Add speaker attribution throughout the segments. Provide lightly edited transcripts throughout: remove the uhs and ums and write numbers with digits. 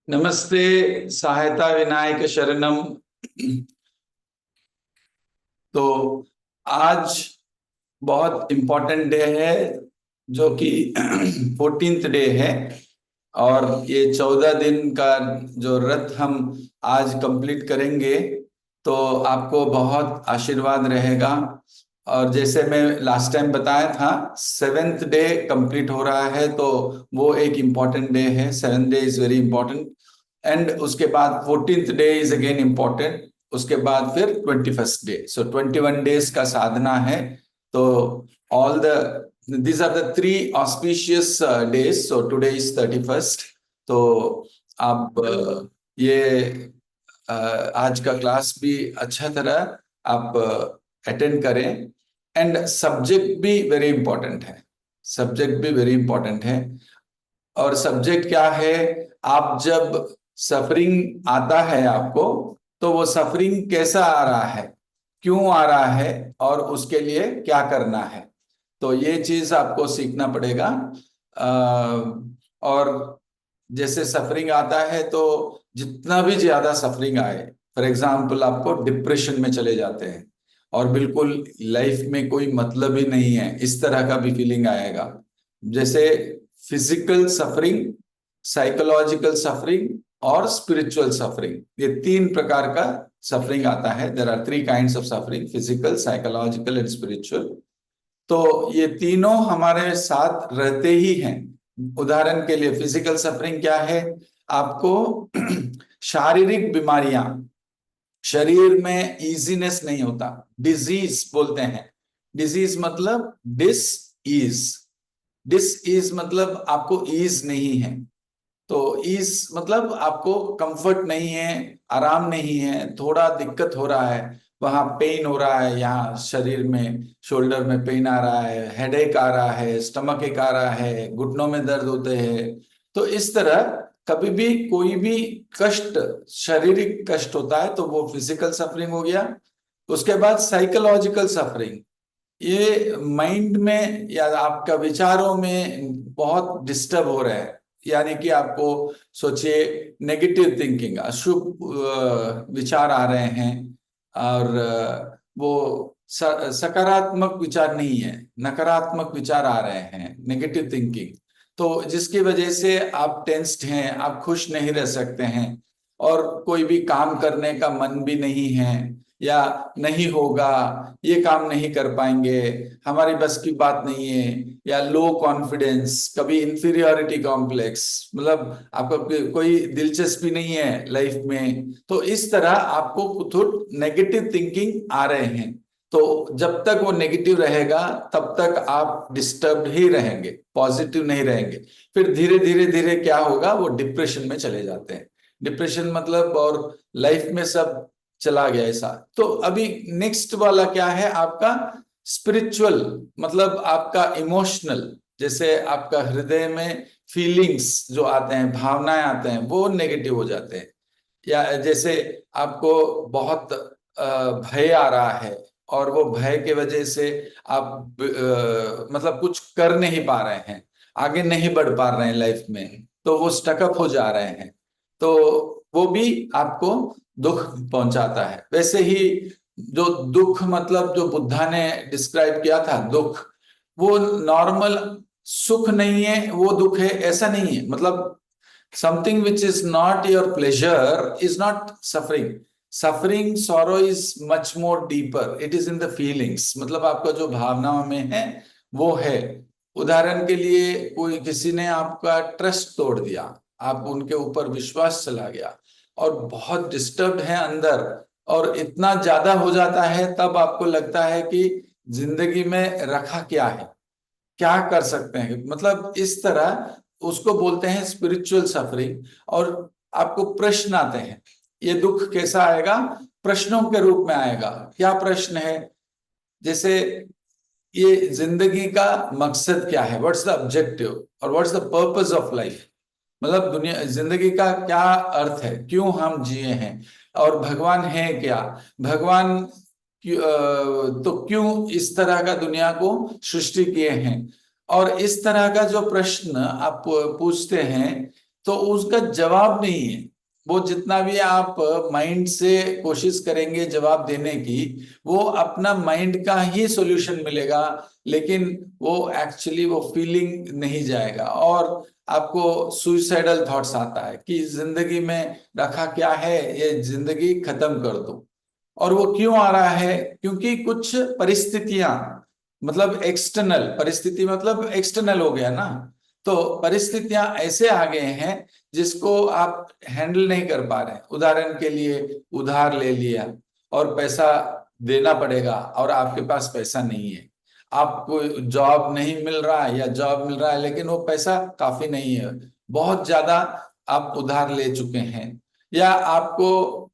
Speaker 1: नमस्ते। सहायता विनायक शरणम। तो आज बहुत इम्पोर्टेंट डे है जो कि 14th डे है। और ये 14 दिन का जो व्रत हम आज कंप्लीट करेंगे तो आपको बहुत आशीर्वाद रहेगा। और जैसे मैं लास्ट टाइम बताया था 7th डे कंप्लीट हो रहा है तो वो एक इम्पॉर्टेंट डे है। 7th day is very important. And उसके बाद 14th day is again important. उसके बाद फिर 21st डे। सो 21 डेज का साधना है। तो all the these are the three auspicious days. So today is 31st. तो आप ये आज का क्लास भी अच्छा तरह आप अटेंड करें। एंड सब्जेक्ट भी वेरी इंपॉर्टेंट है। सब्जेक्ट भी वेरी इंपॉर्टेंट है। और सब्जेक्ट क्या है? आप जब सफरिंग आता है आपको तो वो सफरिंग कैसा आ रहा है, क्यों आ रहा है और उसके लिए क्या करना है, तो ये चीज आपको सीखना पड़ेगा। और जैसे सफरिंग आता है तो जितना भी ज्यादा सफरिंग आए, फॉर एग्जाम्पल आपको डिप्रेशन में चले जाते हैं और बिल्कुल लाइफ में कोई मतलब ही नहीं है, इस तरह का भी फीलिंग आएगा। जैसे फिजिकल सफरिंग, साइकोलॉजिकल सफरिंग और स्पिरिचुअल सफरिंग, ये तीन प्रकार का सफरिंग आता है। There are three kinds of suffering: physical, psychological and spiritual. तो ये तीनों हमारे साथ रहते ही हैं। उदाहरण के लिए फिजिकल सफरिंग क्या है? आपको शारीरिक बीमारियां, शरीर में इजीनेस नहीं होता, डिजीज बोलते हैं। डिजीज मतलब डिस ईज। डिस ईज मतलब आपको ईज नहीं है। तो इस मतलब आपको कंफर्ट नहीं है, आराम नहीं है, थोड़ा दिक्कत हो रहा है, वहां पेन हो रहा है, यहाँ शरीर में शोल्डर में पेन आ रहा है, हेडेक आ रहा है, स्टमक एक आ रहा है, घुटनों में दर्द होते हैं। तो इस तरह कभी भी कोई भी कष्ट, शारीरिक कष्ट होता है तो वो फिजिकल सफरिंग हो गया। उसके बाद साइकोलॉजिकल सफरिंग, ये माइंड में या आपका विचारों में बहुत डिस्टर्ब हो रहा है। यानी कि आपको सोचिए नेगेटिव थिंकिंग, अशुभ विचार आ रहे हैं। और वो सकारात्मक विचार नहीं है, नकारात्मक विचार आ रहे हैं, नेगेटिव थिंकिंग। तो जिसकी वजह से आप टेंस्ड हैं, आप खुश नहीं रह सकते हैं और कोई भी काम करने का मन भी नहीं है, या नहीं होगा, ये काम नहीं कर पाएंगे, हमारी बस की बात नहीं है, या लो कॉन्फिडेंस, कभी इंफीरियोरिटी कॉम्प्लेक्स, मतलब आपका कोई दिलचस्पी नहीं है लाइफ में। तो इस तरह आपको कुछ नेगेटिव थिंकिंग आ रहे हैं। तो जब तक वो नेगेटिव रहेगा तब तक आप डिस्टर्ब्ड ही रहेंगे, पॉजिटिव नहीं रहेंगे। फिर धीरे धीरे धीरे क्या होगा, वो डिप्रेशन में चले जाते हैं। डिप्रेशन मतलब और लाइफ में सब चला गया ऐसा। तो अभी नेक्स्ट वाला क्या है आपका? स्पिरिचुअल, मतलब आपका इमोशनल, जैसे आपका हृदय में फीलिंग्स जो आते हैं, भावनाएं आते हैं, वो नेगेटिव हो जाते हैं। या जैसे आपको बहुत भय आ रहा है और वो भय के वजह से आप मतलब कुछ कर नहीं पा रहे हैं, आगे नहीं बढ़ पा रहे हैं लाइफ में, तो वो स्टकअप हो जा रहे हैं। तो वो भी आपको दुख पहुंचाता है। वैसे ही जो दुख, मतलब जो बुद्धा ने डिस्क्राइब किया था दुख, वो नॉर्मल सुख नहीं है, वो दुख है ऐसा नहीं है। मतलब something which is not your pleasure is not suffering. Suffering, sorrow is much more deeper. It is in the feelings. मतलब आपका जो भावनाओं में है वो है। उदाहरण के लिए कोई किसी ने आपका ट्रस्ट तोड़ दिया, आप उनके ऊपर विश्वास चला गया और बहुत डिस्टर्ब है अंदर, और इतना ज्यादा हो जाता है तब आपको लगता है कि जिंदगी में रखा क्या है, क्या कर सकते हैं, मतलब इस तरह उसको बोलते हैं स्पिरिचुअल सफरिंग। और आपको प्रश्न आते हैं। ये दुख कैसा आएगा? प्रश्नों के रूप में आएगा। क्या प्रश्न है? जैसे ये जिंदगी का मकसद क्या है, व्हाट्स द ऑब्जेक्टिव और what's the purpose of life, मतलब दुनिया, जिंदगी का क्या अर्थ है, क्यों हम जिए हैं, और भगवान है क्या, भगवान तो क्यों इस तरह का दुनिया को सृष्टि किए हैं। और इस तरह का जो प्रश्न आप पूछते हैं तो उसका जवाब नहीं है। वो जितना भी आप माइंड से कोशिश करेंगे जवाब देने की, वो अपना माइंड का ही सॉल्यूशन मिलेगा, लेकिन वो एक्चुअली वो फीलिंग नहीं जाएगा। और आपको सुइसाइडल थॉट्स आता है कि जिंदगी में रखा क्या है, ये जिंदगी खत्म कर दो। और वो क्यों आ रहा है? क्योंकि कुछ परिस्थितियां, मतलब एक्सटर्नल परिस्थिति, मतलब एक्सटर्नल हो गया ना। तो परिस्थितियां ऐसे आ गए हैं जिसको आप हैंडल नहीं कर पा रहे हैं। उदाहरण के लिए उधार ले लिया और पैसा देना पड़ेगा, और आपके पास पैसा नहीं है। आपको जॉब नहीं मिल रहा है, या जॉब मिल रहा है लेकिन वो पैसा काफी नहीं है, बहुत ज्यादा आप उधार ले चुके हैं। या आपको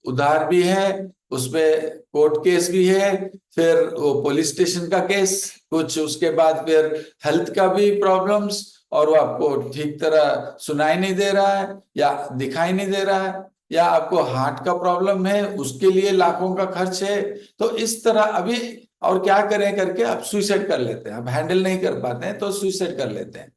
Speaker 1: उधार भी है, उसपे कोर्ट केस भी है, फिर वो पुलिस स्टेशन का केस, कुछ उसके बाद फिर हेल्थ का भी प्रॉब्लम्स, और वो आपको ठीक तरह सुनाई नहीं दे रहा है या दिखाई नहीं दे रहा है, या आपको हार्ट का प्रॉब्लम है, उसके लिए लाखों का खर्च है। तो इस तरह अभी और क्या करें करके आप सुइसाइड कर लेते हैं। आप हैंडल नहीं कर पाते हैं तो सुइसाइड कर लेते हैं।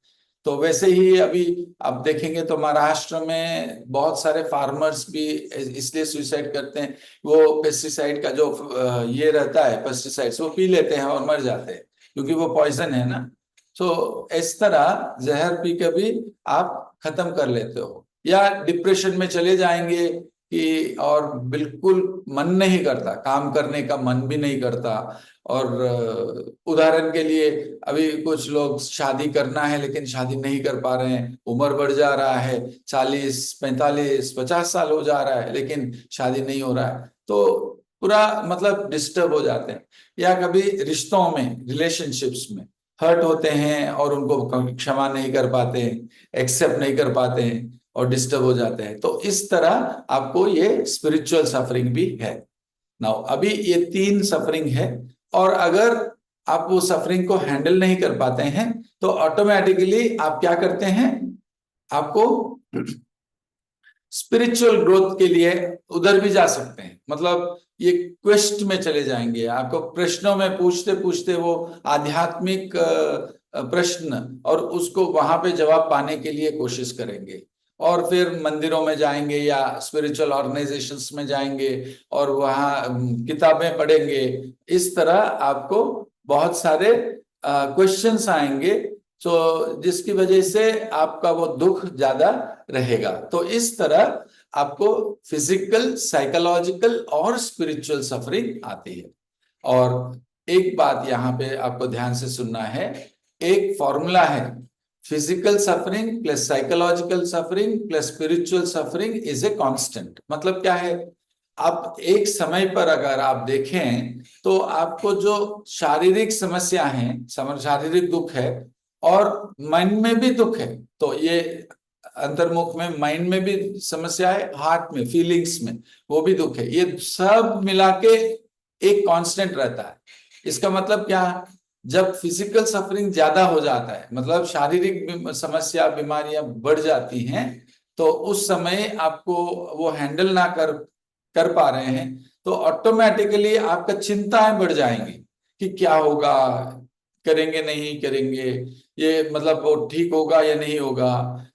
Speaker 1: तो वैसे ही अभी आप देखेंगे तो महाराष्ट्र में बहुत सारे फार्मर्स भी इसलिए सुइसाइड करते हैं। वो पेस्टिसाइड का जो ये रहता है, पेस्टिसाइड्स वो पी लेते हैं और मर जाते हैं, क्योंकि वो पॉइजन है ना। तो इस तरह जहर पी के भी आप खत्म कर लेते हो, या डिप्रेशन में चले जाएंगे कि और बिल्कुल मन नहीं करता, काम करने का मन भी नहीं करता। और उदाहरण के लिए अभी कुछ लोग शादी करना है लेकिन शादी नहीं कर पा रहे हैं, उम्र बढ़ जा रहा है, 40 45 50 साल हो जा रहा है लेकिन शादी नहीं हो रहा है, तो पूरा मतलब डिस्टर्ब हो जाते हैं। या कभी रिश्तों में, रिलेशनशिप्स में हर्ट होते हैं और उनको क्षमा नहीं कर पाते हैं, एक्सेप्ट नहीं कर पाते हैं और डिस्टर्ब हो जाते हैं। तो इस तरह आपको ये स्पिरिचुअल सफरिंग भी है। नाउ अभी ये 3 सफरिंग है, और अगर आप वो सफरिंग को हैंडल नहीं कर पाते हैं तो ऑटोमेटिकली आप क्या करते हैं, आपको स्पिरिचुअल ग्रोथ के लिए उधर भी जा सकते हैं। मतलब ये क्वेस्ट में चले जाएंगे, आपको प्रश्नों में पूछते पूछते वो आध्यात्मिक प्रश्न, और उसको वहां पे जवाब पाने के लिए कोशिश करेंगे। और फिर मंदिरों में जाएंगे या स्पिरिचुअल ऑर्गेनाइजेशंस में जाएंगे और वहाँ किताबें पढ़ेंगे। इस तरह आपको बहुत सारे क्वेश्चंस आएंगे, तो जिसकी वजह से आपका वो दुख ज्यादा रहेगा। तो इस तरह आपको फिजिकल, साइकोलॉजिकल और स्पिरिचुअल सफरिंग आती है। और एक बात यहाँ पे आपको ध्यान से सुनना है, एक फॉर्मूला है, physical suffering plus psychological suffering plus spiritual suffering is a constant. मतलब क्या है, आप एक समय पर अगर आप देखें तो आपको जो शारीरिक समस्या है, शारीरिक दुख है, और मन में भी दुख है, तो ये अंतर्मुख में माइंड में भी समस्या है, हार्ट में, फीलिंग्स में वो भी दुख है, ये सब मिला के एक कांस्टेंट रहता है। इसका मतलब क्या, जब फिजिकल सफरिंग ज्यादा हो जाता है, मतलब शारीरिक समस्या, बीमारियां बढ़ जाती हैं, तो उस समय आपको वो हैंडल ना कर कर पा रहे हैं, तो ऑटोमेटिकली आपका चिंताएं बढ़ जाएंगी कि क्या होगा, करेंगे नहीं करेंगे, ये मतलब वो ठीक होगा या नहीं होगा।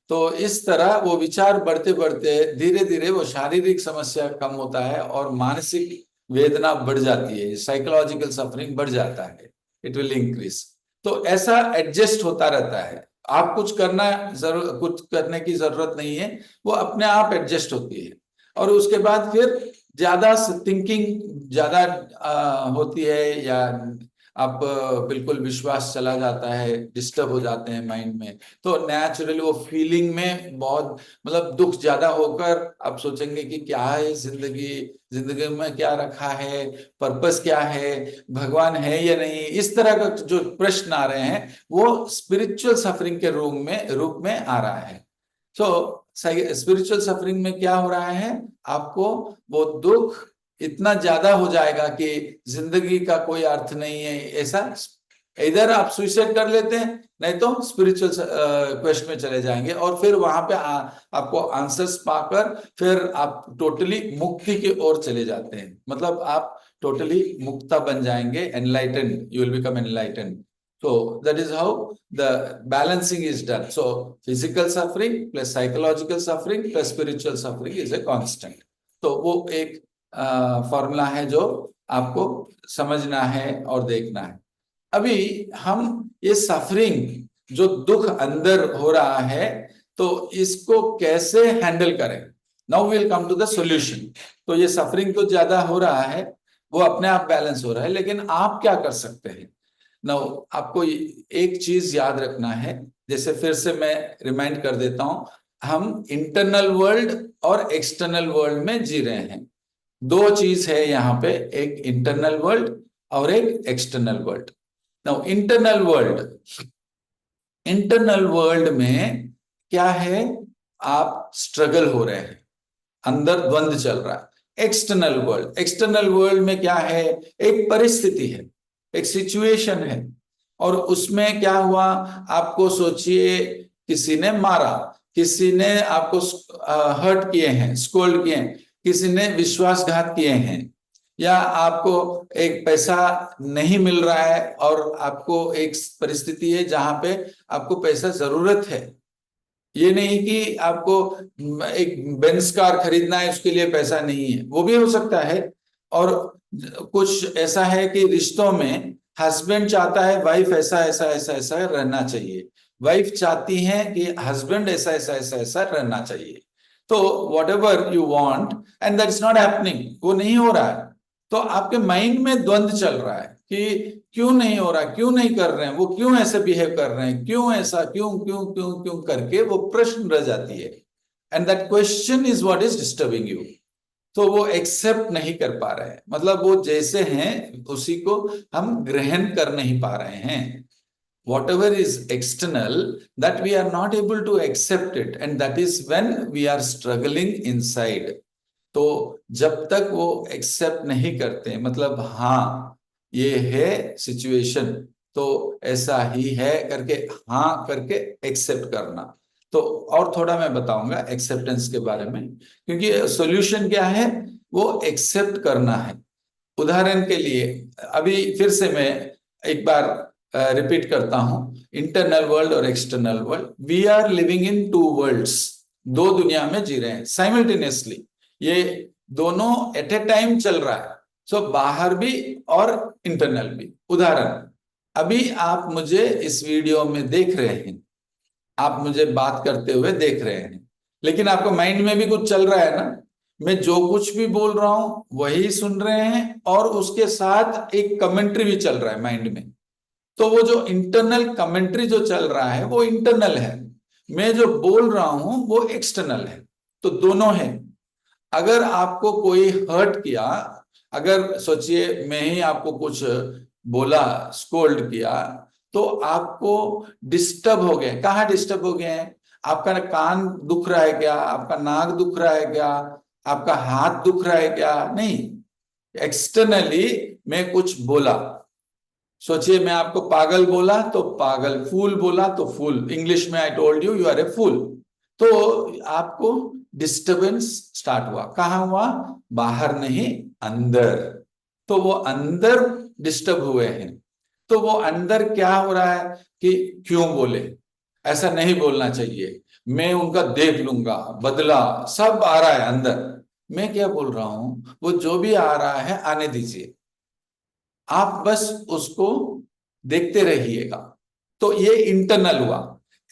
Speaker 1: तो इस तरह वो विचार बढ़ते बढ़ते धीरे धीरे वो शारीरिक समस्या कम होता है और मानसिक वेदना बढ़ जाती है, साइकोलॉजिकल सफरिंग बढ़ जाता है, इट विल इंक्रीज। तो ऐसा एडजस्ट होता रहता है, आप कुछ करने की जरूरत नहीं है, वो अपने आप एडजस्ट होती है। और उसके बाद फिर ज्यादा थिंकिंग ज्यादा होती है, या आप बिल्कुल विश्वास चला जाता है, डिस्टर्ब हो जाते हैं माइंड में। तो नेचुरली वो फीलिंग में बहुत मतलब दुख ज्यादा होकर आप सोचेंगे कि क्या है जिंदगी, जिंदगी में क्या रखा है, पर्पस क्या है, भगवान है या नहीं, इस तरह का जो प्रश्न आ रहे हैं वो स्पिरिचुअल सफरिंग के रूप में आ रहा है। तो स्पिरिचुअल सफरिंग में क्या हो रहा है, आपको वो दुख इतना ज्यादा हो जाएगा कि जिंदगी का कोई अर्थ नहीं है, ऐसा इधर आप सुइसाइड कर लेते हैं, नहीं तो स्पिरिचुअल क्वेस्ट में चले जाएंगे, और फिर वहां पे आपको आंसर्स पाकर फिर आप टोटली मुक्ति की ओर चले जाते हैं। मतलब आप टोटली मुक्ता बन जाएंगे, enlighten, you will become enlighten. So that is how the balancing is done. So physical suffering plus psychological suffering plus spiritual suffering is a constant. तो वो एक फॉर्मूला है जो आपको समझना है और देखना है। अभी हम ये सफरिंग जो दुख अंदर हो रहा है तो इसको कैसे हैंडल करें। Now will come to the solution. तो ये सफरिंग तो ज्यादा हो रहा है, वो अपने आप बैलेंस हो रहा है, लेकिन आप क्या कर सकते हैं। नाउ आपको एक चीज याद रखना है, जैसे फिर से मैं रिमाइंड कर देता हूं, हम इंटरनल वर्ल्ड और एक्सटर्नल वर्ल्ड में जी रहे हैं। दो चीज है यहाँ पे, एक इंटरनल वर्ल्ड और एक external world. Now internal world में क्या है, आप स्ट्रगल हो रहे हैं, अंदर द्वंद चल रहा है। एक्सटर्नल वर्ल्ड में क्या है, एक परिस्थिति है, एक सिचुएशन है, और उसमें क्या हुआ, आपको सोचिए किसी ने मारा, किसी ने आपको हर्ट किए हैं, स्कोल्ड किए हैं, किसी ने विश्वासघात किए हैं, या आपको एक पैसा नहीं मिल रहा है और आपको एक परिस्थिति है जहां पे आपको पैसा जरूरत है। ये नहीं कि आपको एक बेंज कार खरीदना है उसके लिए पैसा नहीं है, वो भी हो सकता है। और कुछ ऐसा है कि रिश्तों में हस्बैंड चाहता है वाइफ ऐसा ऐसा ऐसा ऐसा रहना चाहिए, वाइफ चाहती है कि हस्बैंड ऐसा ऐसा ऐसा ऐसा रहना चाहिए। तो what ever you want and that is not happening, वो नहीं हो रहा है, तो आपके माइंड में द्वंद्व चल रहा है कि क्यों नहीं हो रहा, क्यों नहीं कर रहे हैं, वो क्यों ऐसे बिहेव कर रहे हैं, क्यों ऐसा, क्यों क्यों क्यों क्यों करके वो प्रश्न रह जाती है। And that question is what is disturbing you. तो वो एक्सेप्ट नहीं कर पा रहे हैं, मतलब वो जैसे हैं उसी को हम ग्रहण कर नहीं पा रहे हैं। whatever is external, that we are not able to accept it, and that is when we are struggling inside. तो जब तक वो एक्सेप्ट नहीं करते, मतलब हाँ ये है सिचुएशन तो ऐसा ही है करके हाँ करके एक्सेप्ट करना। तो और थोड़ा मैं बताऊंगा एक्सेप्टेंस के बारे में, क्योंकि सॉल्यूशन क्या है, वो एक्सेप्ट करना है। उदाहरण के लिए अभी फिर से मैं एक बार रिपीट करता हूं, इंटरनल वर्ल्ड और external world, we are living in two worlds, दो दुनिया में जी रहे हैं साइमल्टेनियसली, ये दोनों एट ए टाइम चल रहा है। सो बाहर भी और इंटरनल भी। उदाहरण, अभी आप मुझे इस वीडियो में देख रहे हैं, आप मुझे बात करते हुए देख रहे हैं, लेकिन आपको माइंड में भी कुछ चल रहा है ना, मैं जो कुछ भी बोल रहा हूं वही सुन रहे हैं, और उसके साथ एक कमेंट्री भी चल रहा है माइंड में। तो वो जो इंटरनल कमेंट्री जो चल रहा है वो इंटरनल है, मैं जो बोल रहा हूं वो एक्सटर्नल है। तो दोनों है। अगर आपको कोई हर्ट किया, अगर सोचिए मैं ही आपको कुछ बोला, स्कोल्ड किया, तो आपको डिस्टर्ब हो गए। कहाँ डिस्टर्ब हो गए हैं, आपका कान दुख रहा है क्या, आपका नाक दुख रहा है क्या, आपका हाथ दुख रहा है क्या, नहीं, एक्सटर्नली मैं कुछ बोला। सोचिए मैं आपको पागल बोला तो पागल, फूल बोला तो फूल, इंग्लिश में I told you you are a fool. तो आपको डिस्टरबेंस स्टार्ट हुआ, कहाँ हुआ, बाहर नहीं अंदर। तो वो अंदर डिस्टर्ब हुए हैं। तो वो अंदर क्या हो रहा है कि क्यों बोले, ऐसा नहीं बोलना चाहिए, मैं उनका देख लूंगा, बदला, सब आ रहा है अंदर। मैं क्या बोल रहा हूं, वो जो भी आ रहा है आने दीजिए, आप बस उसको देखते रहिएगा। तो ये इंटरनल हुआ।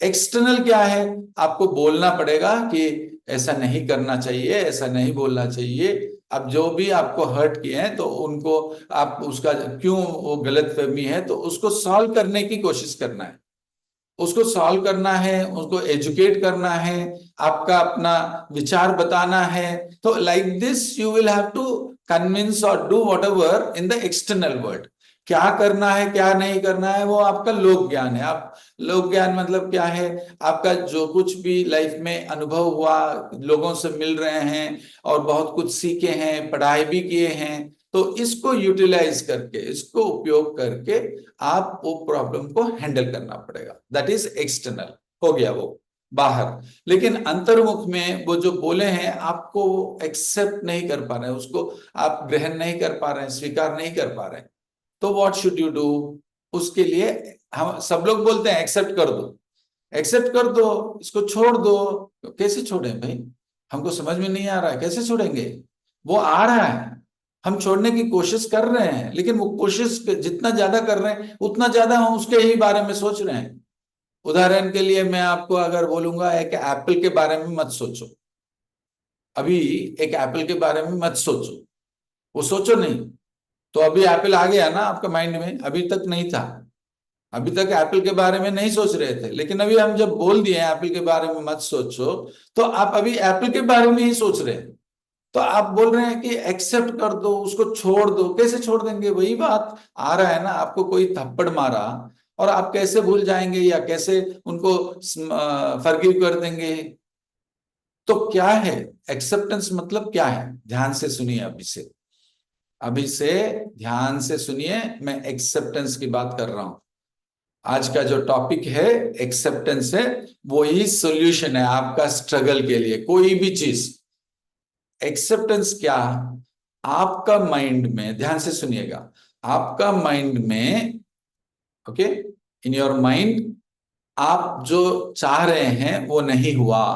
Speaker 1: एक्सटर्नल क्या है, आपको बोलना पड़ेगा कि ऐसा नहीं करना चाहिए, ऐसा नहीं बोलना चाहिए। अब जो भी आपको हर्ट किए हैं तो उनको आप उसका क्यों वो गलत फहमी है तो उसको सॉल्व करने की कोशिश करना है, उसको सॉल्व करना है, उसको एजुकेट करना है, आपका अपना विचार बताना है। तो like this you will have to convince और do whatever in the external world. क्या करना है क्या नहीं करना है वो आपका लोक ज्ञान है। आप लोक ज्ञान मतलब क्या है, आपका जो कुछ भी लाइफ में अनुभव हुआ, लोगों से मिल रहे हैं और बहुत कुछ सीखे हैं, पढ़ाई भी किए हैं, तो इसको यूटिलाइज करके, इसको उपयोग करके आप वो प्रॉब्लम को हैंडल करना पड़ेगा। दैट इज एक्सटर्नल, हो गया वो बाहर। लेकिन अंतर्मुख में वो जो बोले हैं आपको एक्सेप्ट नहीं कर पा रहे हैं, उसको आप ग्रहण नहीं कर पा रहे हैं, स्वीकार नहीं कर पा रहे हैं। तो व्हाट शुड यू डू, उसके लिए हम सब लोग बोलते हैं एक्सेप्ट कर दो, एक्सेप्ट कर दो, इसको छोड़ दो। तो कैसे छोड़ें भाई, हमको समझ में नहीं आ रहा है, कैसे छोड़ेंगे? वो आ रहा है, हम छोड़ने की कोशिश कर रहे हैं, लेकिन वो कोशिश जितना ज्यादा कर रहे हैं उतना ज्यादा हम उसके ही बारे में सोच रहे हैं। उदाहरण के लिए मैं आपको अगर बोलूंगा एक एप्पल के बारे में मत सोचो, अभी एक एप्पल के बारे में मत सोचो, वो सोचो नहीं। तो अभी एप्पल आ गया ना आपका माइंड में, अभी तक नहीं था, अभी तक एप्पल के बारे में नहीं सोच रहे थे, लेकिन अभी हम जब बोल दिए एप्पल के बारे में मत सोचो, तो आप अभी एप्पल के बारे में ही सोच रहे हैं। तो आप बोल रहे हैं कि एक्सेप्ट कर दो, उसको छोड़ दो, कैसे छोड़ देंगे? वही बात आ रहा है ना, आपको कोई थप्पड़ मारा और आप कैसे भूल जाएंगे या कैसे उनको फॉरगिव कर देंगे? तो क्या है एक्सेप्टेंस, मतलब क्या है? ध्यान से सुनिए, अभी से ध्यान से सुनिए, मैं एक्सेप्टेंस की बात कर रहा हूं। आज का जो टॉपिक है एक्सेप्टेंस है, वो ही सोल्यूशन है आपका स्ट्रगल के लिए, कोई भी चीज। एक्सेप्टेंस क्या? आपका माइंड में, ध्यान से सुनिएगा, आपका माइंड में, ओके, इन योर माइंड, आप जो चाह रहे हैं वो नहीं हुआ,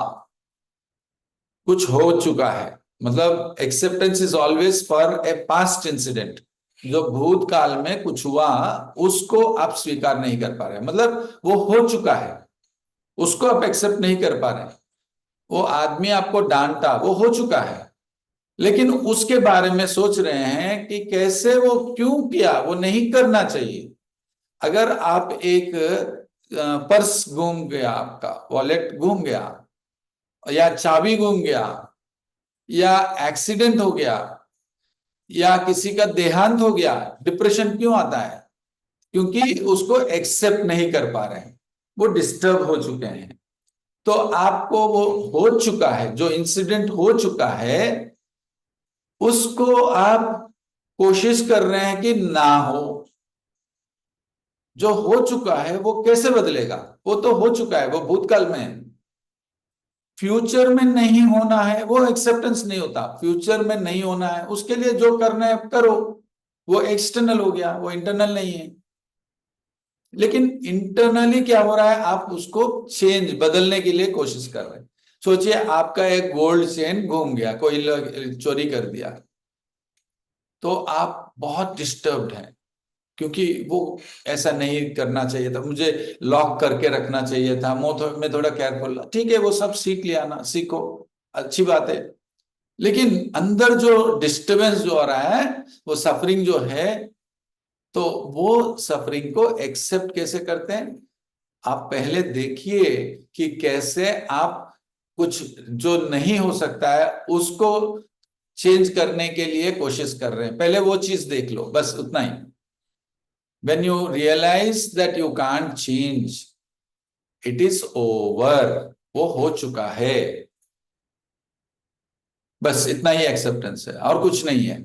Speaker 1: कुछ हो चुका है। मतलब acceptance is always for a past incident, जो भूतकाल में कुछ हुआ उसको आप स्वीकार नहीं कर पा रहे, मतलब वो हो चुका है, उसको आप एक्सेप्ट नहीं कर पा रहे। वो आदमी आपको डांटा, वो हो चुका है, लेकिन उसके बारे में सोच रहे हैं कि कैसे, वो क्यों किया, वो नहीं करना चाहिए। अगर आप एक पर्स गुम गया, आपका वॉलेट गुम गया, या चाबी गुम गया, या एक्सीडेंट हो गया, या किसी का देहांत हो गया, डिप्रेशन क्यों आता है? क्योंकि उसको एक्सेप्ट नहीं कर पा रहे हैं, वो डिस्टर्ब हो चुके हैं। तो आपको वो हो चुका है, जो इंसिडेंट हो चुका है, उसको आप कोशिश कर रहे हैं कि ना हो। जो हो चुका है वो कैसे बदलेगा? वो तो हो चुका है, वो भूतकाल में है। फ्यूचर में नहीं होना है वो एक्सेप्टेंस नहीं होता, फ्यूचर में नहीं होना है, उसके लिए जो करना है करो। वो एक्सटर्नल हो गया, वो इंटरनल नहीं है। लेकिन इंटरनली क्या हो रहा है, आप उसको चेंज, बदलने के लिए कोशिश कर रहे हैं। सोचिए आपका एक गोल्ड चेन घूम गया, कोई चोरी कर दिया, तो आप बहुत डिस्टर्ब्ड हैं, क्योंकि वो ऐसा नहीं करना चाहिए था, मुझे लॉक करके रखना चाहिए था, मैं थोड़ा केयरफुल। ठीक है, वो सब सीख लिया ना, सीखो, अच्छी बात है। लेकिन अंदर जो डिस्टरबेंस जो आ रहा है, वो सफरिंग जो है, तो वो सफरिंग को एक्सेप्ट कैसे करते हैं? आप पहले देखिए कि कैसे आप कुछ जो नहीं हो सकता है उसको चेंज करने के लिए कोशिश कर रहे हैं। पहले वो चीज देख लो, बस उतना ही। When you realize that you can't change, it is over, वो हो चुका है। बस इतना ही एक्सेप्टेंस है, और कुछ नहीं है।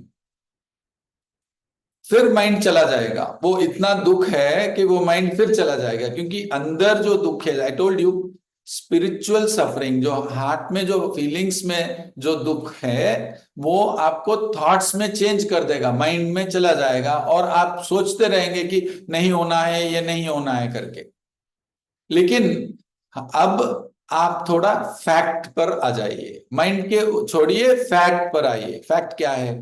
Speaker 1: फिर माइंड चला जाएगा, वो इतना दुख है कि वो माइंड फिर चला जाएगा, क्योंकि अंदर जो दुख है, आई टोल्ड यू, स्पिरिचुअल सफरिंग, जो हार्ट में, जो फीलिंग्स में जो दुख है, वो आपको थॉट्स में चेंज कर देगा, माइंड में चला जाएगा, और आप सोचते रहेंगे कि नहीं होना है, ये नहीं होना है करके। लेकिन अब आप थोड़ा फैक्ट पर आ जाइए, माइंड के छोड़िए, फैक्ट पर आइए। फैक्ट क्या है?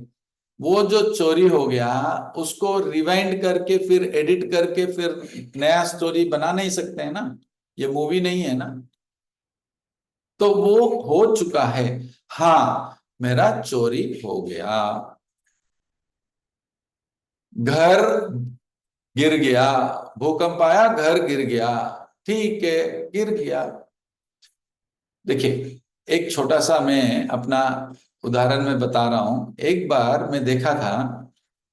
Speaker 1: वो जो चोरी हो गया, उसको रिवाइंड करके फिर एडिट करके फिर नया स्टोरी बना नहीं सकते हैं ना, ये मूवी नहीं है ना। तो वो हो चुका है, हाँ, मेरा चोरी हो गया, घर गिर गया, भूकंप आया, घर गिर गया, ठीक है, गिर गया। देखिए, एक छोटा सा मैं अपना उदाहरण में बता रहा हूं। एक बार मैं देखा था,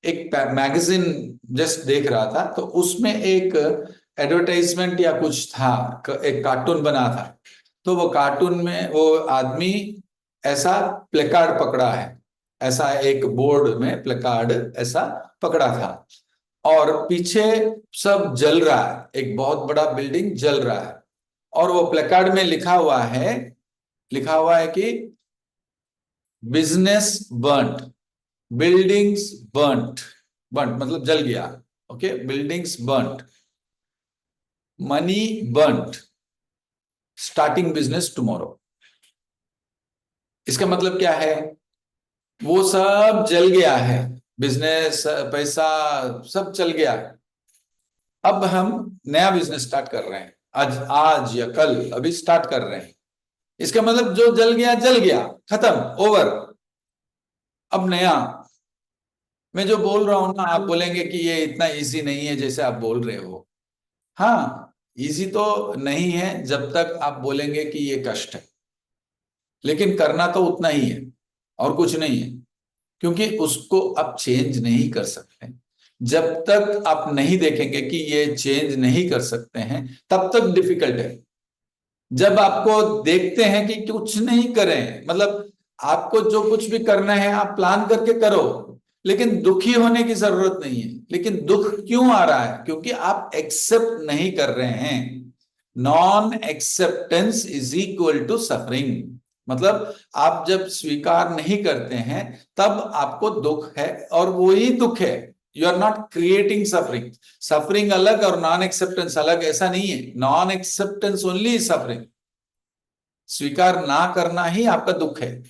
Speaker 1: एक मैगजीन जस्ट देख रहा था, तो उसमें एक एडवर्टाइजमेंट या कुछ था, एक कार्टून बना था। तो वो कार्टून में वो आदमी ऐसा प्लेकार्ड पकड़ा है, ऐसा एक बोर्ड में प्लेकार्ड ऐसा पकड़ा था, और पीछे सब जल रहा है, एक बहुत बड़ा बिल्डिंग जल रहा है, और वो प्लेकार्ड में लिखा हुआ है कि बिजनेस बर्nt, बिल्डिंग्स बर्nt, बर्nt मतलब जल गया, okay, buildings बर्nt। Money burned, starting business tomorrow. इसका मतलब क्या है? वो सब जल गया है, बिजनेस, पैसा, सब चल गया है। अब हम नया बिजनेस स्टार्ट कर रहे हैं, आज आज या कल अभी स्टार्ट कर रहे हैं। इसका मतलब जो जल गया, खत्म, ओवर। अब नया। मैं जो बोल रहा हूं ना, आप बोलेंगे कि ये इतना इजी नहीं है जैसे आप बोल रहे हो। हाँ, इजी तो नहीं है जब तक आप बोलेंगे कि ये कष्ट है, लेकिन करना तो उतना ही है और कुछ नहीं है, क्योंकि उसको आप चेंज नहीं कर सकते। जब तक आप नहीं देखेंगे कि ये चेंज नहीं कर सकते हैं, तब तक डिफिकल्ट है। जब आपको देखते हैं कि कुछ नहीं करें, मतलब आपको जो कुछ भी करना है आप प्लान करके करो, लेकिन दुखी होने की जरूरत नहीं है। लेकिन दुख क्यों आ रहा है? क्योंकि आप एक्सेप्ट नहीं कर रहे हैं। Non acceptance is equal to suffering. मतलब आप जब स्वीकार नहीं करते हैं तब आपको दुख है, और वही दुख है। You are not creating suffering. Suffering अलग और नॉन एक्सेप्टेंस अलग, ऐसा नहीं है। Non acceptance only suffering. स्वीकार ना करना ही आपका दुख है।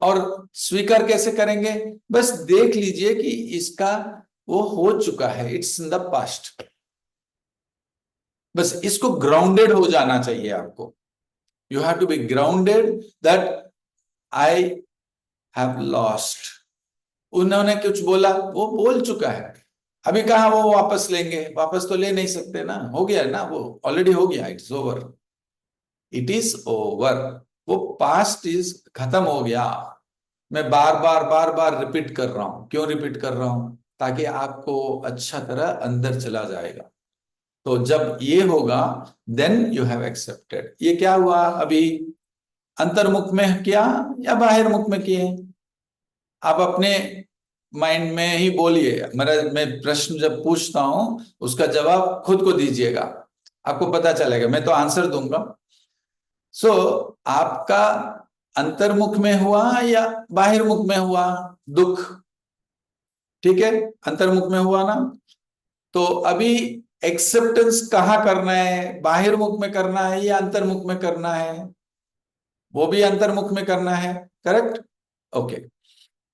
Speaker 1: और स्वीकार कैसे करेंगे? बस देख लीजिए कि इसका वो हो चुका है, इट्स इन द पास्ट। बस इसको ग्राउंडेड हो जाना चाहिए आपको। You have to be grounded that I have lost. उन्होंने कुछ बोला, वो बोल चुका है। अभी कहा वो वापस लेंगे? वापस तो ले नहीं सकते ना, हो गया ना, वो ऑलरेडी हो गया, it's over. It is over. वो पास्ट इज खत्म हो गया। मैं बार बार बार बार रिपीट कर रहा हूं। क्यों रिपीट कर रहा हूं? ताकि आपको अच्छा तरह अंदर चला जाएगा। तो जब ये होगा, देन यू हैव एक्सेप्टेड। ये क्या हुआ अभी? अंतर्मुख में किया या बाहिर मुख में किए? आप अपने माइंड में ही बोलिए। मैं प्रश्न जब पूछता हूं उसका जवाब खुद को दीजिएगा, आपको पता चलेगा। मैं तो आंसर दूंगा। सो आपका अंतर्मुख में हुआ या बाहिर मुख में हुआ दुख? ठीक है, अंतर्मुख में हुआ ना। तो अभी एक्सेप्टेंस कहाँ करना है? बाहिर मुख में करना है या अंतर्मुख में करना है? वो भी अंतर्मुख में करना है, करेक्ट। ओके।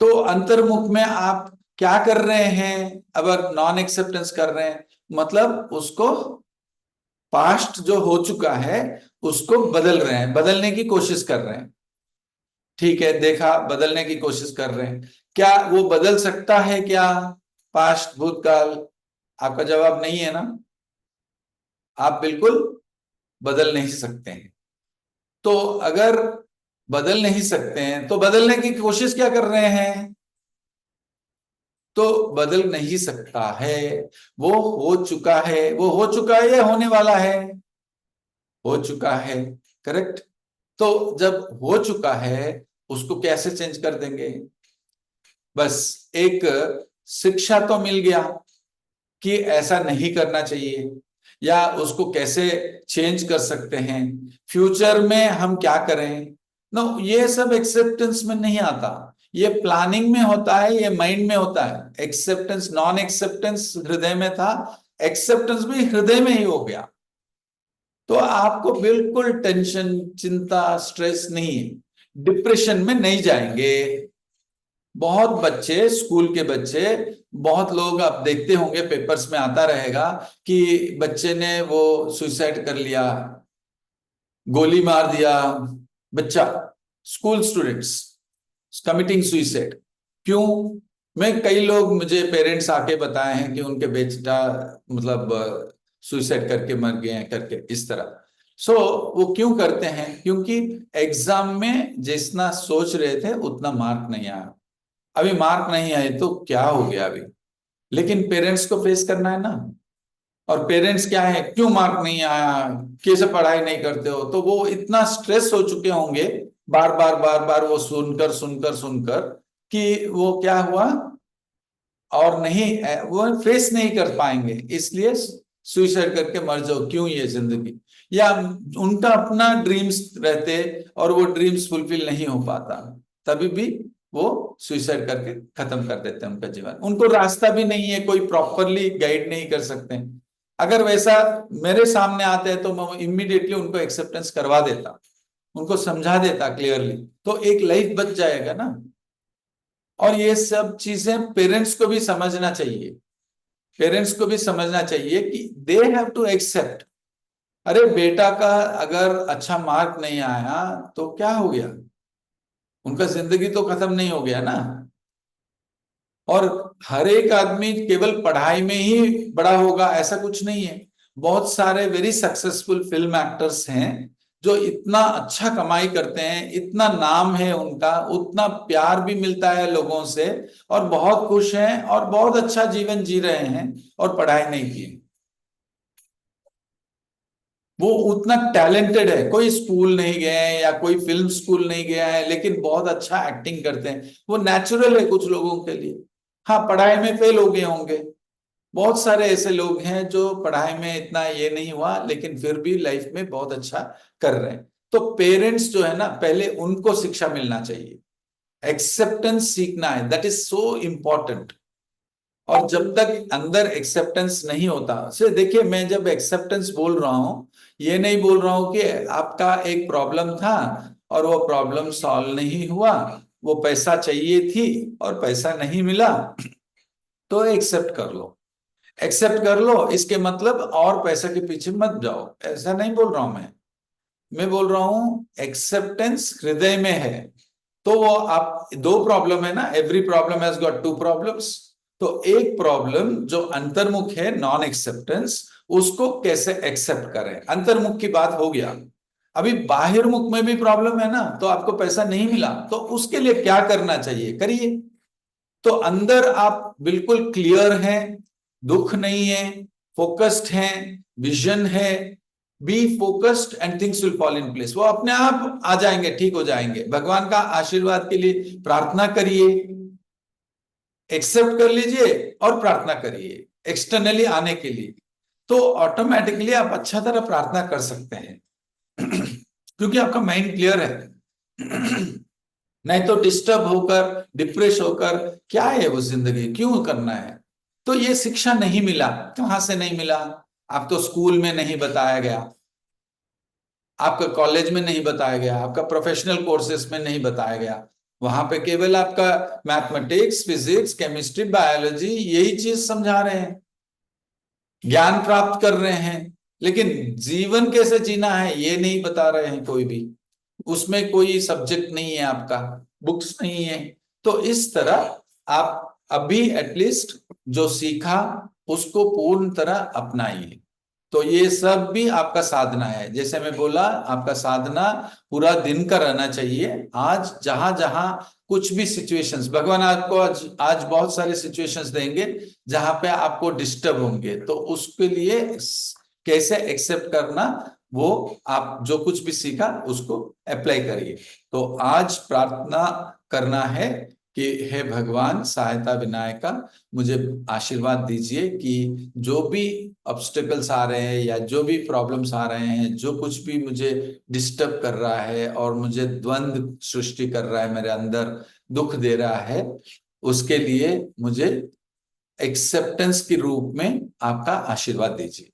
Speaker 1: तो अंतर्मुख में आप क्या कर रहे हैं? अगर नॉन एक्सेप्टेंस कर रहे हैं, मतलब उसको, पास्ट जो हो चुका है उसको बदल रहे हैं, बदलने की कोशिश कर रहे हैं। ठीक है, देखा, बदलने की कोशिश कर रहे हैं। क्या वो बदल सकता है क्या? पास्ट, भूतकाल? आपका जवाब नहीं है ना। आप बिल्कुल बदल नहीं सकते हैं। तो अगर बदल नहीं सकते हैं तो बदलने की कोशिश क्या कर रहे हैं? तो बदल नहीं सकता है। वो हो चुका है। वो हो चुका है या होने वाला है? हो चुका है, करेक्ट। तो जब हो चुका है, उसको कैसे चेंज कर देंगे? बस एक शिक्षा तो मिल गया कि ऐसा नहीं करना चाहिए, या उसको कैसे चेंज कर सकते हैं, फ्यूचर में हम क्या करें। नो, ये सब एक्सेप्टेंस में नहीं आता। ये प्लानिंग में होता है, ये माइंड में होता है। एक्सेप्टेंस, नॉन एक्सेप्टेंस हृदय में था, एक्सेप्टेंस भी हृदय में ही हो गया। तो आपको बिल्कुल टेंशन, चिंता, स्ट्रेस नहीं है। डिप्रेशन में नहीं जाएंगे। बहुत बच्चे, स्कूल के बच्चे, बहुत लोग आप देखते होंगे, पेपर्स में आता रहेगा कि बच्चे ने वो सुसाइड कर लिया, गोली मार दिया। बच्चा, स्कूल स्टूडेंट्स कमिटिंग सुसाइड। क्यों? मैं, कई लोग, मुझे पेरेंट्स आके बताए हैं कि उनके बेटा मतलब सुसाइड करके मर गए हैं, करके इस तरह। सो वो क्यों करते हैं? क्योंकि एग्जाम में जितना सोच रहे थे उतना मार्क नहीं आया। अभी मार्क नहीं आए तो क्या हो गया अभी, लेकिन पेरेंट्स को फेस करना है ना। और पेरेंट्स क्या है, क्यों मार्क नहीं आया, कैसे पढ़ाई नहीं करते हो, तो वो इतना स्ट्रेस हो चुके होंगे, बार बार बार बार वो सुनकर सुनकर सुनकर, कि वो क्या हुआ, और नहीं, वो फेस नहीं कर पाएंगे, इसलिए सुसाइड करके मर जाओ, क्यों ये जिंदगी। या उनका अपना ड्रीम्स रहते और वो ड्रीम्स फुलफिल नहीं हो पाता, तभी भी वो सुसाइड करके खत्म कर देते हैं उनका जीवन। उनको रास्ता भी नहीं है, कोई प्रॉपरली गाइड नहीं कर सकते। अगर वैसा मेरे सामने आते हैं तो मैं इमीडिएटली उनको एक्सेप्टेंस करवा देता, उनको समझा देता क्लियरली, तो एक लाइफ बच जाएगा ना। और ये सब चीजें पेरेंट्स को भी समझना चाहिए, पेरेंट्स को भी समझना चाहिए कि दे हैव टू एक्सेप्ट। अरे बेटा का अगर अच्छा मार्क नहीं आया तो क्या हो गया, उनका जिंदगी तो खत्म नहीं हो गया ना। और हर एक आदमी केवल पढ़ाई में ही बड़ा होगा ऐसा कुछ नहीं है। बहुत सारे वेरी सक्सेसफुल फिल्म एक्टर्स हैं जो इतना अच्छा कमाई करते हैं, इतना नाम है उनका, उतना प्यार भी मिलता है लोगों से, और बहुत खुश हैं और बहुत अच्छा जीवन जी रहे हैं, और पढ़ाई नहीं की। वो उतना टैलेंटेड है, कोई स्कूल नहीं गए हैं या कोई फिल्म स्कूल नहीं गया है, लेकिन बहुत अच्छा एक्टिंग करते हैं, वो नेचुरल है कुछ लोगों के लिए। हाँ, पढ़ाई में फेल हो गए होंगे, बहुत सारे ऐसे लोग हैं जो पढ़ाई में इतना ये नहीं हुआ लेकिन फिर भी लाइफ में बहुत अच्छा कर रहे हैं। तो पेरेंट्स जो है ना, पहले उनको शिक्षा मिलना चाहिए, एक्सेप्टेंस सीखना है, दैट इज सो इम्पोर्टेंट। और जब तक अंदर एक्सेप्टेंस नहीं होता, से देखिए, मैं जब एक्सेप्टेंस बोल रहा हूं, ये नहीं बोल रहा हूं कि आपका एक प्रॉब्लम था और वो प्रॉब्लम सॉल्व नहीं हुआ, वो पैसा चाहिए थी और पैसा नहीं मिला, तो एक्सेप्ट कर लो, एक्सेप्ट कर लो, इसके मतलब और पैसे के पीछे मत जाओ, ऐसा नहीं बोल रहा हूं मैं बोल रहा हूं एक्सेप्टेंस हृदय में है। तो वो आप, दो प्रॉब्लम है ना, every problem has got two problems. तो एक प्रॉब्लम जो अंतर्मुख है, नॉन एक्सेप्टेंस, उसको कैसे एक्सेप्ट करें, अंतर्मुख की बात हो गया। अभी बाहिर मुख में भी प्रॉब्लम है ना, तो आपको पैसा नहीं मिला, तो उसके लिए क्या करना चाहिए, करिए। तो अंदर आप बिल्कुल क्लियर हैं, दुख नहीं है, फोकस्ड हैं, विजन है, be focused and things will fall in place, वो अपने आप आ जाएंगे, ठीक हो जाएंगे। भगवान का आशीर्वाद के लिए प्रार्थना करिए, एक्सेप्ट कर लीजिए और प्रार्थना करिए एक्सटर्नली आने के लिए, तो ऑटोमेटिकली आप अच्छा तरह प्रार्थना कर सकते हैं क्योंकि आपका माइंड क्लियर है। नहीं तो डिस्टर्ब होकर, डिप्रेस होकर क्या है वो जिंदगी, क्यों करना है। तो ये शिक्षा नहीं मिला, कहां से नहीं मिला, आप तो स्कूल में नहीं बताया गया, आपका कॉलेज में नहीं बताया गया, आपका प्रोफेशनल कोर्सेज में नहीं बताया गया। वहां पे केवल आपका मैथमेटिक्स, फिजिक्स, केमिस्ट्री, बायोलॉजी यही चीज समझा रहे हैं, ज्ञान प्राप्त कर रहे हैं, लेकिन जीवन कैसे जीना है ये नहीं बता रहे हैं कोई भी। उसमें कोई सब्जेक्ट नहीं है आपका, बुक्स नहीं है। तो इस तरह आप अभी एटलीस्ट जो सीखा उसको पूर्ण तरह अपनाइए। तो ये सब भी आपका साधना है, जैसे मैं बोला, आपका साधना पूरा दिन का रहना चाहिए। आज जहां जहां कुछ भी सिचुएशंस, भगवान आपको आज बहुत सारे सिचुएशंस देंगे जहां पे आपको डिस्टर्ब होंगे, तो उसके लिए कैसे एक्सेप्ट करना, वो आप जो कुछ भी सीखा उसको अप्लाई करिए। तो आज प्रार्थना करना है कि हे भगवान सहायता विनायका, मुझे आशीर्वाद दीजिए कि जो भी ऑब्स्टेकल्स आ रहे हैं या जो भी प्रॉब्लम्स आ रहे हैं, जो कुछ भी मुझे डिस्टर्ब कर रहा है और मुझे द्वंद्व सृष्टि कर रहा है, मेरे अंदर दुख दे रहा है, उसके लिए मुझे एक्सेप्टेंस के रूप में आपका आशीर्वाद दीजिए।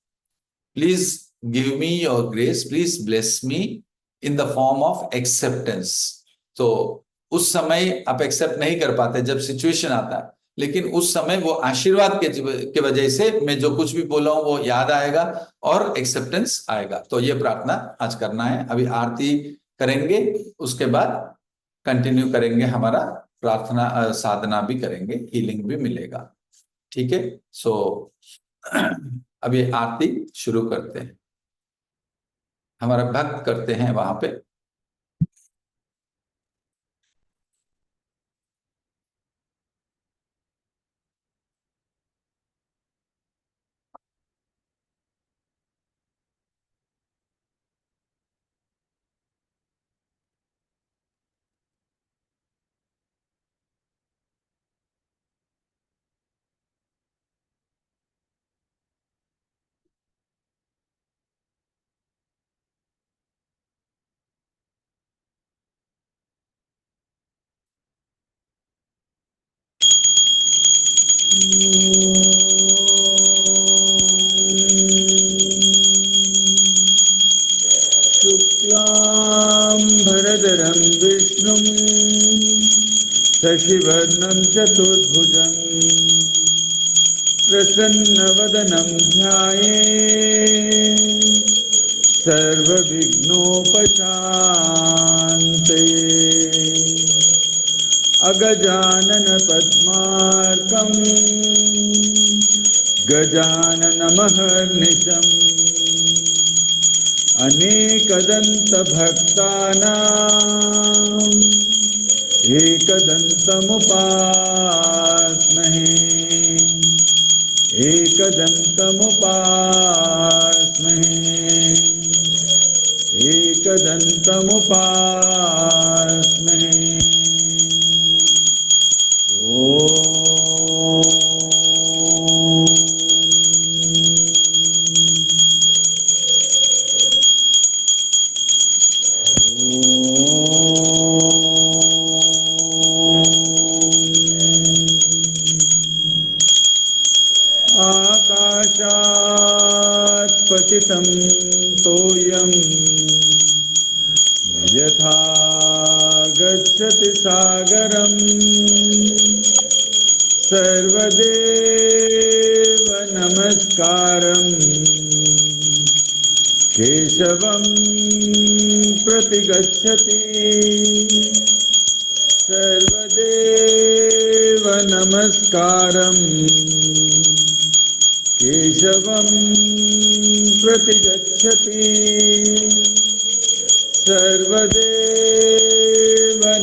Speaker 1: Please give me your grace, please bless me in the form of acceptance. तो उस समय आप एक्सेप्ट नहीं कर पाते जब सिचुएशन आता है, लेकिन उस समय वो आशीर्वाद के वजह से मैं जो कुछ भी बोला हूं वो याद आएगा और एक्सेप्टेंस आएगा। तो ये प्रार्थना आज करना है। अभी आरती करेंगे, उसके बाद कंटिन्यू करेंगे, हमारा प्रार्थना साधना भी करेंगे, हीलिंग भी मिलेगा। ठीक है। सो अब ये आरती शुरू करते हैं, हमारा भक्त करते हैं वहां पे।
Speaker 2: शुक्लाम्बरधरं विष्णुं शशिवर्णं चतुर्भुजं प्रसन्नवदनं ध्यायेत् सर्वविघ्नोपशान्तये। अगजानन पद्मार्कं गजाननमहर्निशम् अनेकदन्तभक्तानां एकदन्तमुपास्महे एकदन्तमुपास्महे एकदन्तमुपास्महे। आकाशात् पतितं तोयं यथा गच्छति सागरं सर्वदेव नमस्कारं केशवं प्रतिगच्छति सर्वदेव नमस्कारं केशवं प्रतिगच्छति सर्वदेव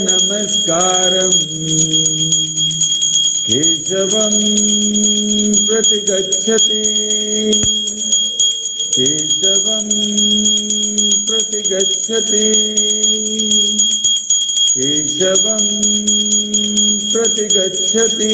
Speaker 2: नमस्कारं केशवं प्रतिगच्छति केशवं प्रतिगच्छति केशवं प्रतिगच्छति।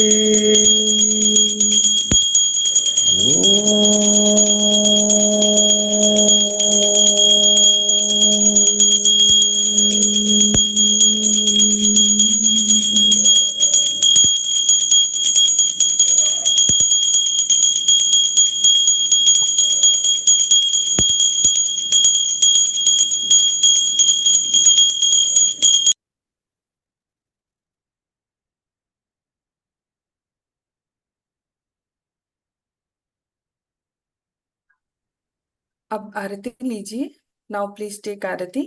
Speaker 3: अब आरती लीजिए। नाउ प्लीज टेक आरती।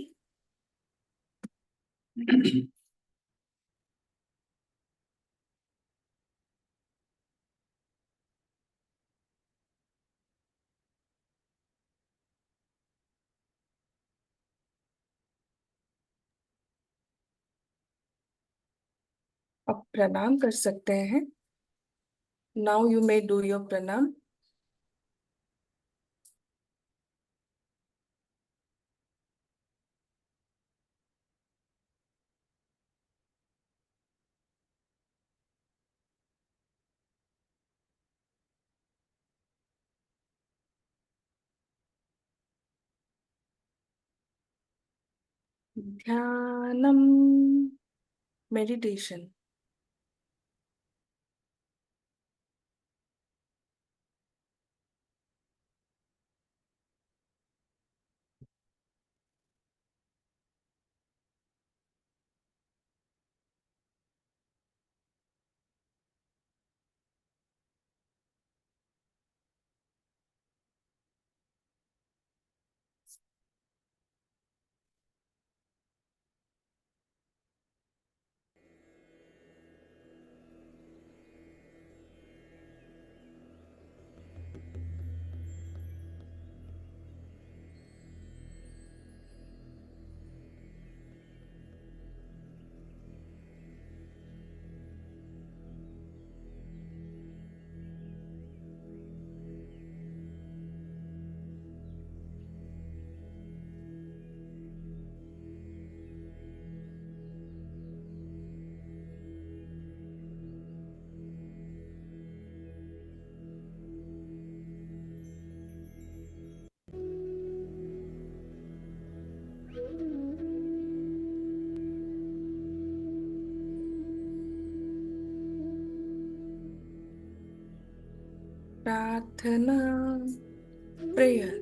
Speaker 3: अब प्रणाम कर सकते हैं। Now you may do your प्रणाम। ध्यानम, मेडिटेशन। प्रार्थना, prayer.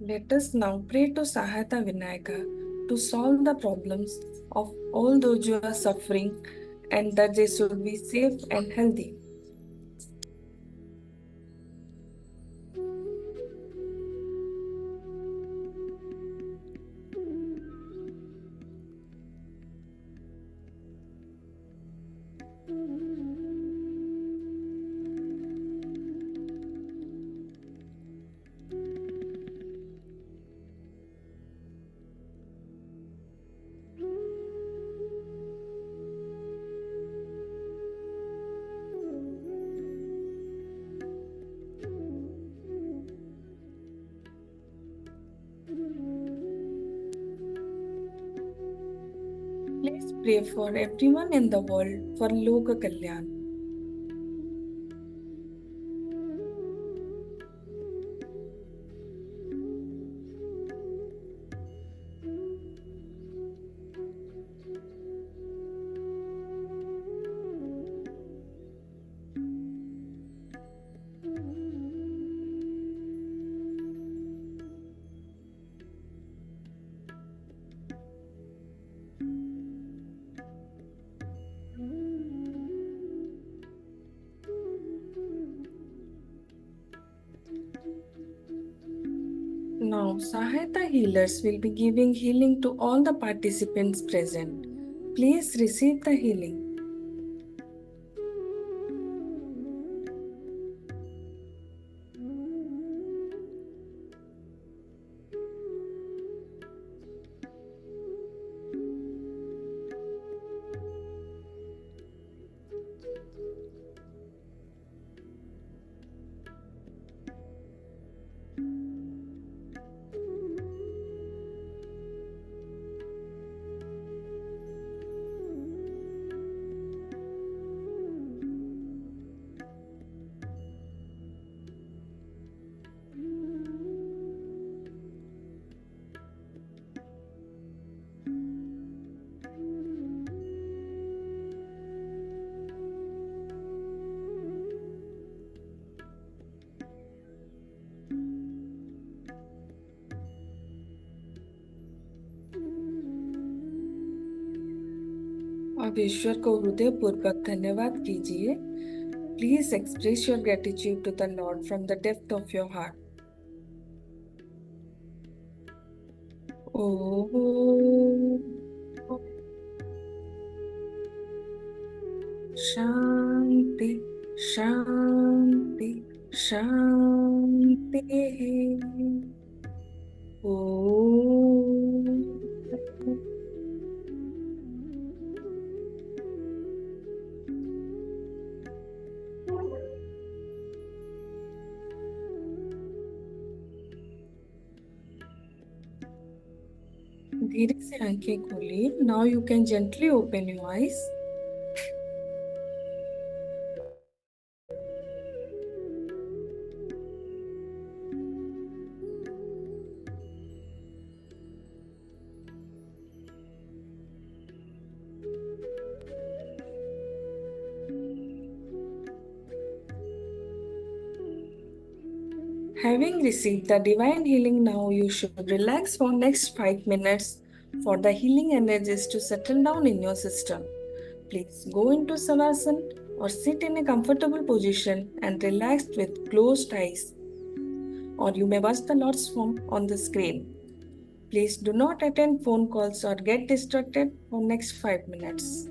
Speaker 3: Let us now pray to Sahayata Vinayaka to solve the problems of all those who are suffering and that they should be safe and healthy. Please pray for everyone in the world for Loka Kalyan. Now, Sahayata healers will be giving healing to all the participants present. Please receive the healing. अब ईश्वर को हृदयपूर्वक धन्यवाद कीजिए. Please express your gratitude to the Lord from the depth of your heart. Om Shanti Shanti Shanti. Om धीरे से आंखें खोलिए. Now you can gently open your eyes. Having received the divine healing, now you should relax for next 5 minutes for the healing energies to settle down in your system. Please go into Savasana or sit in a comfortable position and relax with closed eyes. Or you may watch the Lord's form on the screen. Please do not attend phone calls or get distracted for next 5 minutes.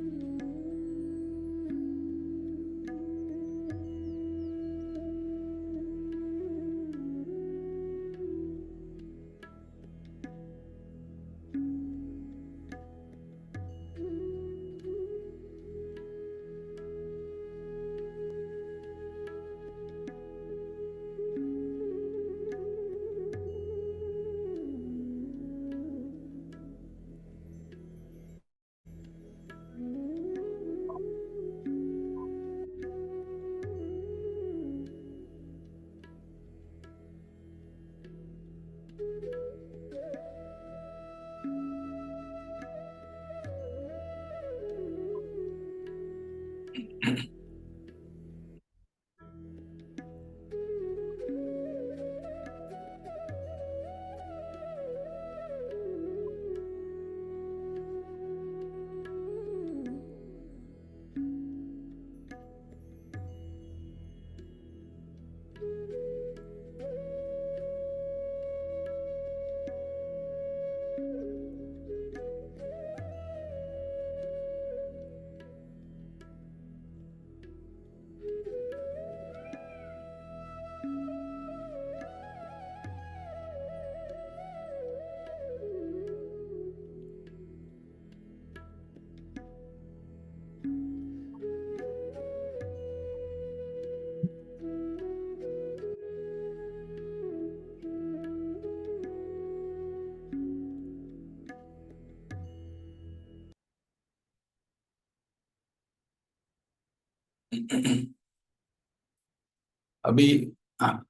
Speaker 1: अभी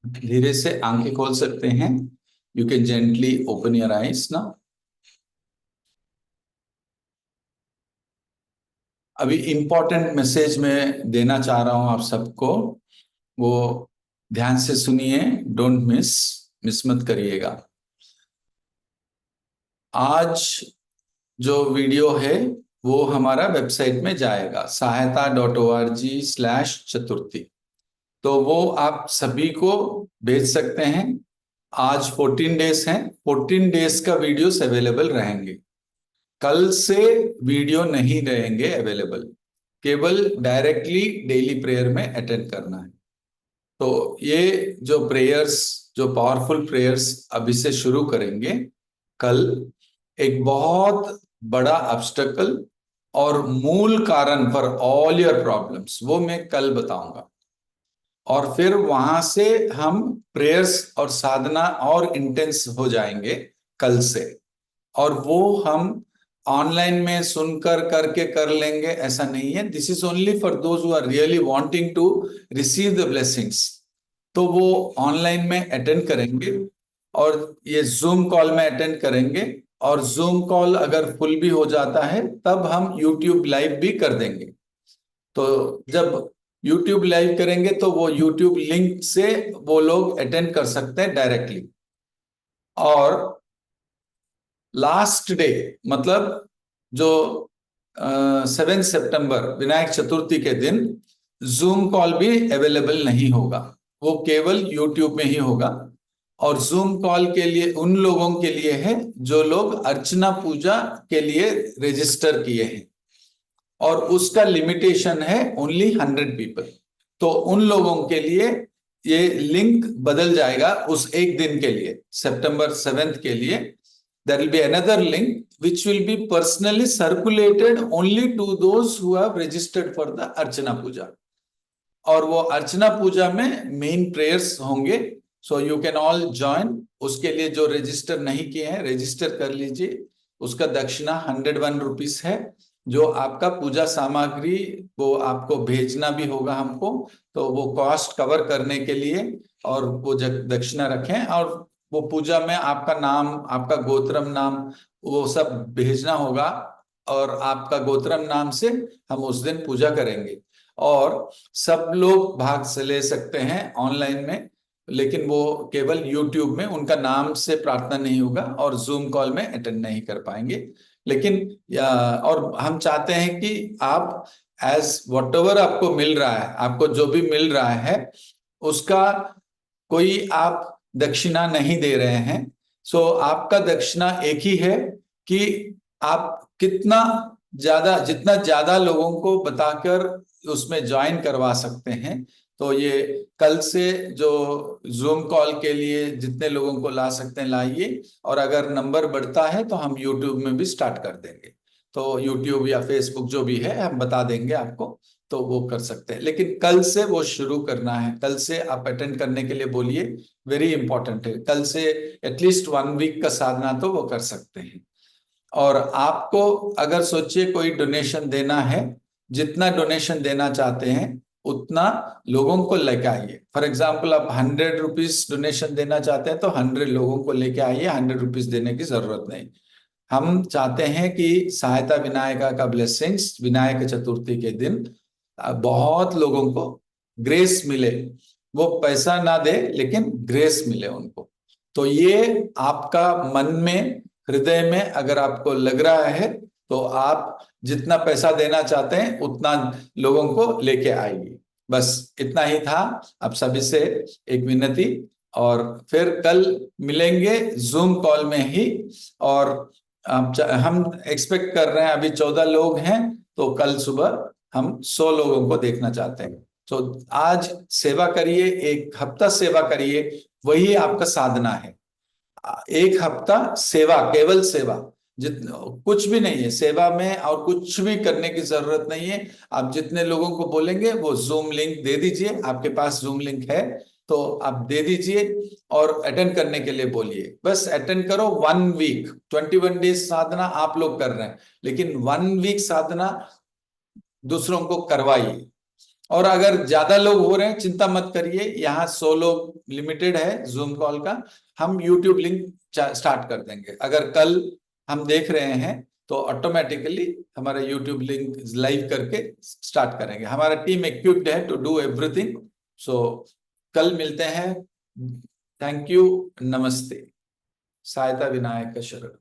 Speaker 1: धीरे से आंखें खोल सकते हैं। You can gently open your eyes now. अभी important message मैं देना चाह रहा हूं आप सबको, वो ध्यान से सुनिए, डोंट मिस मत करिएगा। आज जो वीडियो है वो हमारा वेबसाइट में जाएगा, sahayata.org/chaturthi। तो वो आप सभी को भेज सकते हैं। आज 14 डेज हैं, 14 डेज का वीडियोस अवेलेबल रहेंगे। कल से वीडियो नहीं रहेंगे अवेलेबल, केवल डायरेक्टली डेली प्रेयर में अटेंड करना है। तो ये जो प्रेयर्स, जो पावरफुल प्रेयर्स अभी से शुरू करेंगे, कल एक बहुत बड़ा ऑब्स्टेकल और मूल कारण फॉर ऑल योर प्रॉब्लम्स, वो मैं कल बताऊंगा। और फिर वहां से हम प्रेयर्स और साधना और इंटेंस हो जाएंगे कल से। और वो हम ऑनलाइन में सुनकर करके कर लेंगे ऐसा नहीं है। This is only for those who are really wanting to receive the blessings. तो वो ऑनलाइन में अटेंड करेंगे और ये जूम कॉल में अटेंड करेंगे। और जूम कॉल अगर फुल भी हो जाता है तब हम यूट्यूब लाइव भी कर देंगे। तो जब यूट्यूब लाइव करेंगे तो वो यूट्यूब लिंक से वो लोग अटेंड कर सकते हैं डायरेक्टली। और लास्ट डे मतलब जो 7 सितंबर विनायक चतुर्थी के दिन जूम कॉल भी अवेलेबल नहीं होगा, वो केवल यूट्यूब में ही होगा। और जूम कॉल के लिए उन लोगों के लिए है जो लोग अर्चना पूजा के लिए रजिस्टर किए हैं, और उसका लिमिटेशन है ओनली 100 पीपल। तो उन लोगों के लिए ये लिंक बदल जाएगा उस एक दिन के लिए, सितंबर 7 के लिए। There will be another link which will be personally circulated only to those who have registered for the अर्चना पूजा। और वो अर्चना पूजा में मेन प्रेयर्स होंगे। So you can all join. उसके लिए जो रजिस्टर नहीं किए हैं रजिस्टर कर लीजिए। उसका दक्षिणा 101 रुपीस है। जो आपका पूजा सामग्री वो आपको भेजना भी होगा हमको, तो वो कॉस्ट कवर करने के लिए और वो दक्षिणा रखें। और वो पूजा में आपका नाम, आपका गोत्रम नाम, वो सब भेजना होगा। और आपका गोत्रम नाम से हम उस दिन पूजा करेंगे। और सब लोग भाग से ले सकते हैं ऑनलाइन में, लेकिन वो केवल यूट्यूब में उनका नाम से प्रार्थना नहीं होगा और जूम कॉल में अटेंड नहीं कर पाएंगे। लेकिन और हम चाहते हैं कि आप एज व्हाटएवर आपको मिल रहा है, आपको जो भी मिल रहा है उसका कोई आप दक्षिणा नहीं दे रहे हैं। सो आपका दक्षिणा एक ही है कि आप कितना ज्यादा, जितना ज्यादा लोगों को बताकर उसमें ज्वाइन करवा सकते हैं। तो ये कल से जो जूम कॉल के लिए जितने लोगों को ला सकते हैं लाइए। और अगर नंबर बढ़ता है तो हम यूट्यूब में भी स्टार्ट कर देंगे। तो यूट्यूब या फेसबुक जो भी है हम बता देंगे आपको, तो वो कर सकते हैं। लेकिन कल से वो शुरू करना है। कल से आप अटेंड करने के लिए बोलिए, वेरी इंपॉर्टेंट है। कल से एटलीस्ट 1 वीक का साधना तो वो कर सकते हैं। और आपको अगर सोचिए कोई डोनेशन देना है, जितना डोनेशन देना चाहते हैं उतना लोगों को लेके आइए। फॉर एग्जाम्पल आप 100 रुपीज डोनेशन देना चाहते हैं तो 100 लोगों को लेके आइए, 100 रुपीज देने की जरूरत नहीं। हम चाहते हैं कि सहायता विनायका का ब्लेसिंग्स विनायक चतुर्थी के दिन बहुत लोगों को ग्रेस मिले। वो पैसा ना दे लेकिन ग्रेस मिले उनको। तो ये आपका मन में, हृदय में अगर आपको लग रहा है तो आप जितना पैसा देना चाहते हैं उतना लोगों को लेके आइए। बस इतना ही था आप सभी से एक विनती। और फिर कल मिलेंगे जूम कॉल में ही। और हम एक्सपेक्ट कर रहे हैं, अभी 14 लोग हैं, तो कल सुबह हम 100 लोगों को देखना चाहते हैं। तो आज सेवा करिए, एक हफ्ता सेवा करिए, वही आपका साधना है। एक हफ्ता सेवा, केवल सेवा, कुछ भी नहीं है सेवा में, और कुछ भी करने की जरूरत नहीं है। आप जितने लोगों को बोलेंगे वो जूम लिंक दे दीजिए। आपके पास जूम लिंक है तो आप दे दीजिए और अटेंड करने के लिए बोलिए। बस अटेंड करो 1 वीक, 21 डेज साधना आप लोग कर रहे हैं, लेकिन 1 वीक साधना दूसरों को करवाइए। और अगर ज्यादा लोग हो रहे हैं चिंता मत करिए, यहाँ 100 लोग लिमिटेड है जूम कॉल का, हम यूट्यूब लिंक स्टार्ट कर देंगे। अगर कल हम देख रहे हैं तो ऑटोमेटिकली हमारा यूट्यूब लिंक लाइव करके स्टार्ट करेंगे। हमारा टीम इक्विप्ड है टू डू एवरीथिंग। सो कल मिलते हैं। थैंक यू, नमस्ते, सहायता विनायक शरण।